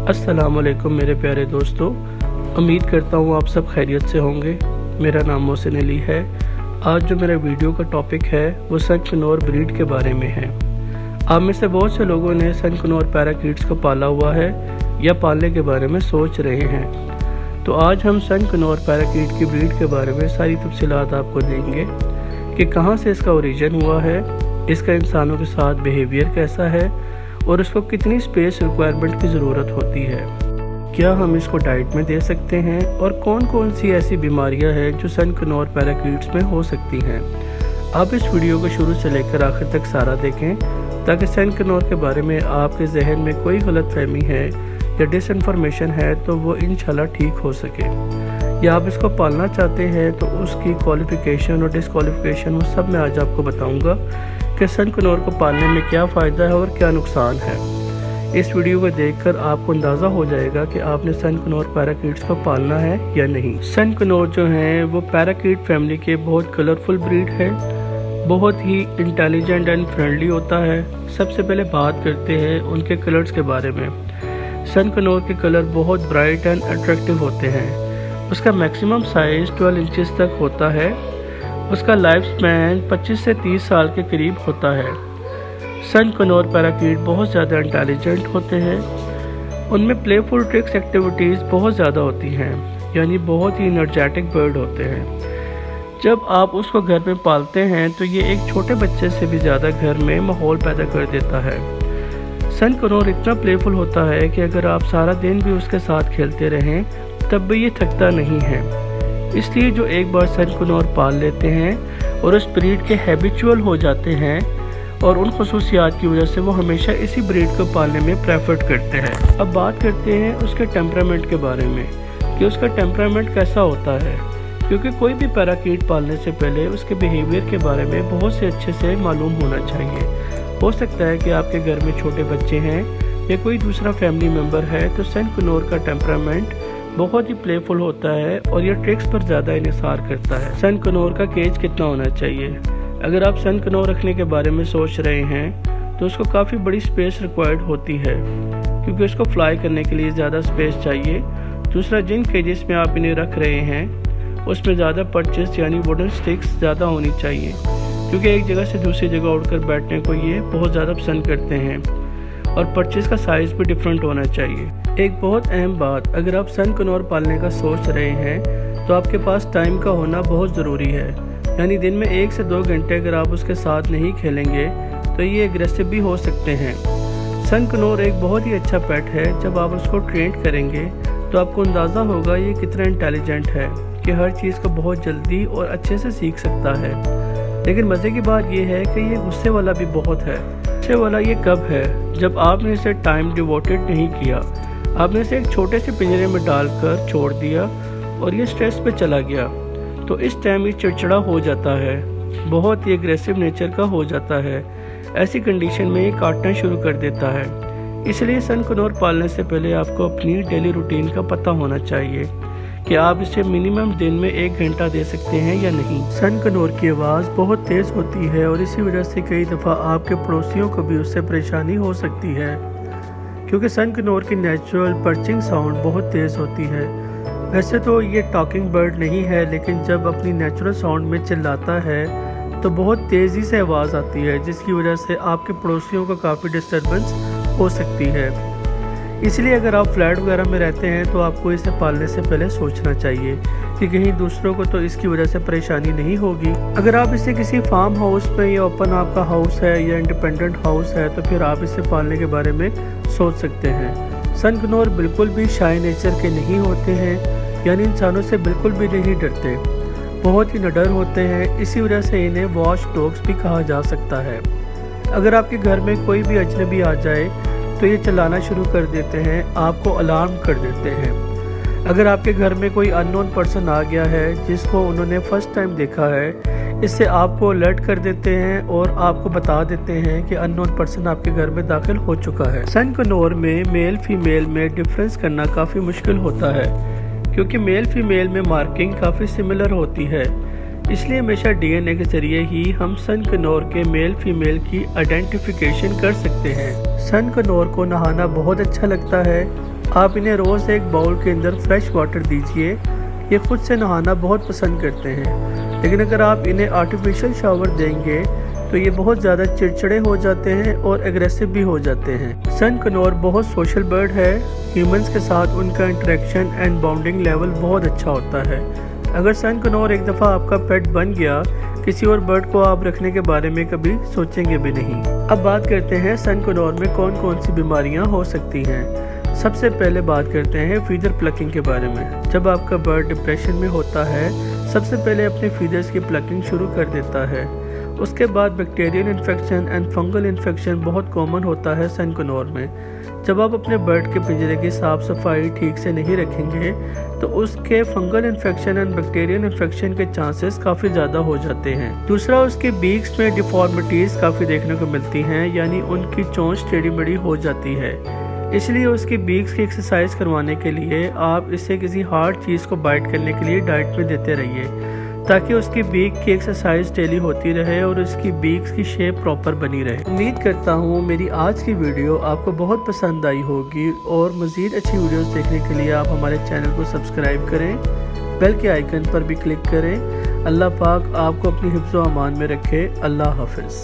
अस्सलामुअलैकुम मेरे प्यारे दोस्तों, उम्मीद करता हूँ आप सब खैरियत से होंगे। मेरा नाम मोहसिन अली है। आज जो मेरा वीडियो का टॉपिक है वो सन कनौर ब्रीड के बारे में है। आप में से बहुत से लोगों ने सन कनौर पैराकीट्स को पाला हुआ है या पालने के बारे में सोच रहे हैं। तो आज हम सन कनौर पैराकीट की ब्रीड के बारे में सारी तफसीलात आपको देंगे कि कहाँ से इसका ओरिजिन हुआ है, इसका इंसानों के साथ बिहेवियर कैसा है और इसको कितनी स्पेस रिक्वायरमेंट की ज़रूरत होती है, क्या हम इसको डाइट में दे सकते हैं और कौन कौन सी ऐसी बीमारियां हैं जो सन कनौर पैराकीट्स में हो सकती हैं। आप इस वीडियो को शुरू से लेकर आखिर तक सारा देखें ताकि सन कनौर के बारे में आपके जहन में कोई गलतफहमी है या डिसइंफॉर्मेशन है तो वो इंशाल्लाह ठीक हो सके। या आप इसको पालना चाहते हैं तो उसकी क्वालिफिकेशन और डिसक्वालिफिकेशन वो सब मैं आज आपको बताऊँगा कि सन कनौर को पालने में क्या फ़ायदा है और क्या नुकसान है। इस वीडियो को देखकर आपको अंदाज़ा हो जाएगा कि आपने सन कनौर पैराकीट्स को पालना है या नहीं। सन कनौर जो हैं वो पैराकीट फैमिली के बहुत कलरफुल ब्रीड है, बहुत ही इंटेलिजेंट एंड फ्रेंडली होता है। सबसे पहले बात करते हैं उनके कलर्स के बारे में। सन कनौर के कलर बहुत ब्राइट एंड अट्रैक्टिव होते हैं। उसका मैक्सिमम साइज़ 12 इंचेस तक होता है। उसका लाइफ स्पैन 25 से 30 साल के करीब होता है। सन कनौर पैराकीट बहुत ज़्यादा इंटेलिजेंट होते हैं। उनमें प्लेफुल ट्रिक्स एक्टिविटीज़ बहुत ज़्यादा होती हैं, यानी बहुत ही एनर्जेटिक बर्ड होते हैं। जब आप उसको घर में पालते हैं तो ये एक छोटे बच्चे से भी ज़्यादा घर में माहौल पैदा कर देता है। सन कनौर इतना प्लेफुल होता है कि अगर आप सारा दिन भी उसके साथ खेलते रहें तब भी ये थकता नहीं है। इसलिए जो एक बार सन कनौर पाल लेते हैं और उस ब्रीड के हैबिचुअल हो जाते हैं और उन खसूसियात की वजह से वो हमेशा इसी ब्रीड को पालने में प्रेफर करते हैं। अब बात करते हैं उसके टेम्परामेंट के बारे में कि उसका टेम्परामेंट कैसा होता है, क्योंकि कोई भी पैराकीट पालने से पहले उसके बिहेवियर के बारे में बहुत से अच्छे से मालूम होना चाहिए। हो सकता है कि आपके घर में छोटे बच्चे हैं या कोई दूसरा फैमिली मेम्बर है तो सन कनौर का टेम्परामेंट बहुत ही प्लेफुल होता है और ये ट्रिक्स पर ज़्यादा इन्हिसार करता है। सन कनौर का केज कितना होना चाहिए? अगर आप सन कनौर रखने के बारे में सोच रहे हैं तो उसको काफ़ी बड़ी स्पेस रिक्वायर्ड होती है, क्योंकि उसको फ्लाई करने के लिए ज़्यादा स्पेस चाहिए। दूसरा, जिन केजेस में आप इन्हें रख रहे हैं उसमें ज़्यादा परचेस यानी वुडन स्टिक्स ज़्यादा होनी चाहिए, क्योंकि एक जगह से दूसरी जगह उड़कर बैठने को ये बहुत ज़्यादा पसंद करते हैं। और परचेस का साइज़ भी डिफरेंट होना चाहिए। एक बहुत अहम बात, अगर आप सन कनौर पालने का सोच रहे हैं तो आपके पास टाइम का होना बहुत ज़रूरी है। यानी दिन में 1 से 2 घंटे अगर आप उसके साथ नहीं खेलेंगे तो ये एग्रेसिव भी हो सकते हैं। सन कनौर एक बहुत ही अच्छा पेट है। जब आप उसको ट्रेन करेंगे तो आपको अंदाज़ा होगा ये कितना इंटेलिजेंट है कि हर चीज़ को बहुत जल्दी और अच्छे से सीख सकता है। लेकिन मज़े की बात यह है कि ये गुस्से वाला भी बहुत है। गुस्से वाला ये कब है? जब आपने इसे टाइम डिवोटेड नहीं किया, आपने इसे एक छोटे से पिंजरे में डालकर छोड़ दिया और ये स्ट्रेस पे चला गया, तो इस टाइम ये चिड़चिड़ा हो जाता है, बहुत ही एग्रेसिव नेचर का हो जाता है। ऐसी कंडीशन में ये काटना शुरू कर देता है। इसलिए सन कनौर पालने से पहले आपको अपनी डेली रूटीन का पता होना चाहिए कि आप इसे मिनिमम दिन में 1 घंटा दे सकते हैं या नहीं। सन कनौर की आवाज़ बहुत तेज़ होती है और इसी वजह से कई दफ़ा आपके पड़ोसियों को भी उससे परेशानी हो सकती है, क्योंकि सन कनौर की नेचुरल पर्चिंग साउंड बहुत तेज़ होती है। वैसे तो ये टॉकिंग बर्ड नहीं है, लेकिन जब अपनी नेचुरल साउंड में चिल्लाता है तो बहुत तेज़ी से आवाज़ आती है, जिसकी वजह से आपके पड़ोसियों को काफ़ी डिस्टर्बेंस हो सकती है। इसलिए अगर आप फ्लैट वगैरह में रहते हैं तो आपको इसे पालने से पहले सोचना चाहिए कि कहीं दूसरों को तो इसकी वजह से परेशानी नहीं होगी। अगर आप इसे किसी फार्म हाउस में या ओपन आपका हाउस है या इंडिपेंडेंट हाउस है तो फिर आप इसे पालने के बारे में सोच सकते हैं। सन कनौर बिल्कुल भी शाय नेचर के नहीं होते हैं, यानी इंसानों से बिल्कुल भी नहीं डरते, बहुत ही निडर होते हैं। इसी वजह से इन्हें वॉच डॉग्स भी कहा जा सकता है। अगर आपके घर में कोई भी अजनबी आ जाए तो ये चलाना शुरू कर देते हैं, आपको अलार्म कर देते हैं। अगर आपके घर में कोई अननोन पर्सन आ गया है जिसको उन्होंने फर्स्ट टाइम देखा है, इससे आपको अलर्ट कर देते हैं और आपको बता देते हैं कि अननोन पर्सन आपके घर में दाखिल हो चुका है। सन कनौर में मेल फीमेल में डिफरेंस करना काफ़ी मुश्किल होता है, क्योंकि मेल फीमेल में मार्किंग काफ़ी सिमिलर होती है। اس لیے ہمیشہ DNA کے ذریعے ہی ہم سن کنور کے میل فیمیل کی آئیڈینٹیفیکیشن کر سکتے ہیں۔ سن کنور کو نہانا بہت اچھا لگتا ہے۔ آپ انہیں روز ایک باؤل کے اندر فریش واٹر دیجئے، یہ خود سے نہانا بہت پسند کرتے ہیں، لیکن اگر آپ انہیں آرٹیفیشل شاور دیں گے تو یہ بہت زیادہ چڑچڑے ہو جاتے ہیں اور ایگریسو بھی ہو جاتے ہیں۔ سن کنور بہت سوشل برڈ ہے، ہیومنز کے ساتھ ان کا انٹریکشن اینڈ باؤنڈنگ لیول بہت اچھا ہوتا ہے۔ اگر سن کنور ایک دفعہ آپ کا پیٹ بن گیا، کسی اور برڈ کو آپ رکھنے کے بارے میں کبھی سوچیں گے بھی نہیں۔ اب بات کرتے ہیں سن کنور میں کون کون سی بیماریاں ہو سکتی ہیں۔ سب سے پہلے بات کرتے ہیں فیدر پلکنگ کے بارے میں۔ جب آپ کا برڈ ڈپریشن میں ہوتا ہے، سب سے پہلے اپنے فیدرز کی پلکنگ شروع کر دیتا ہے۔ اس کے بعد bacterial infection and fungal infection بہت کامن ہوتا ہے سن کنور میں۔ جب آپ اپنے برڈ کے پنجرے کی صاف صفائی ٹھیک سے نہیں رکھیں گے تو اس کے fungal infection and bacterial infection کے چانسز کافی زیادہ ہو جاتے ہیں۔ دوسرا، اس کے بیکس میں ڈیفارمیٹیز کافی دیکھنے کو ملتی ہیں، یعنی ان کی چونچ ٹیڑھی میڑھی ہو جاتی ہے۔ اس لیے اس کی بیکس کی ایکسرسائز کروانے کے لیے آپ اسے کسی ہارڈ چیز کو بائٹ کرنے کے لیے ڈائٹ میں دیتے رہیے، تاکہ اس کی بیک کی ایکسرسائز ڈیلی ہوتی رہے اور اس کی بیکس کی شیپ پراپر بنی رہے۔ امید کرتا ہوں میری آج کی ویڈیو آپ کو بہت پسند آئی ہوگی، اور مزید اچھی ویڈیوز دیکھنے کے لیے آپ ہمارے چینل کو سبسکرائب کریں، بیل کے آئیکن پر بھی کلک کریں۔ اللہ پاک آپ کو اپنی حفظ و امان میں رکھے۔ اللہ حافظ۔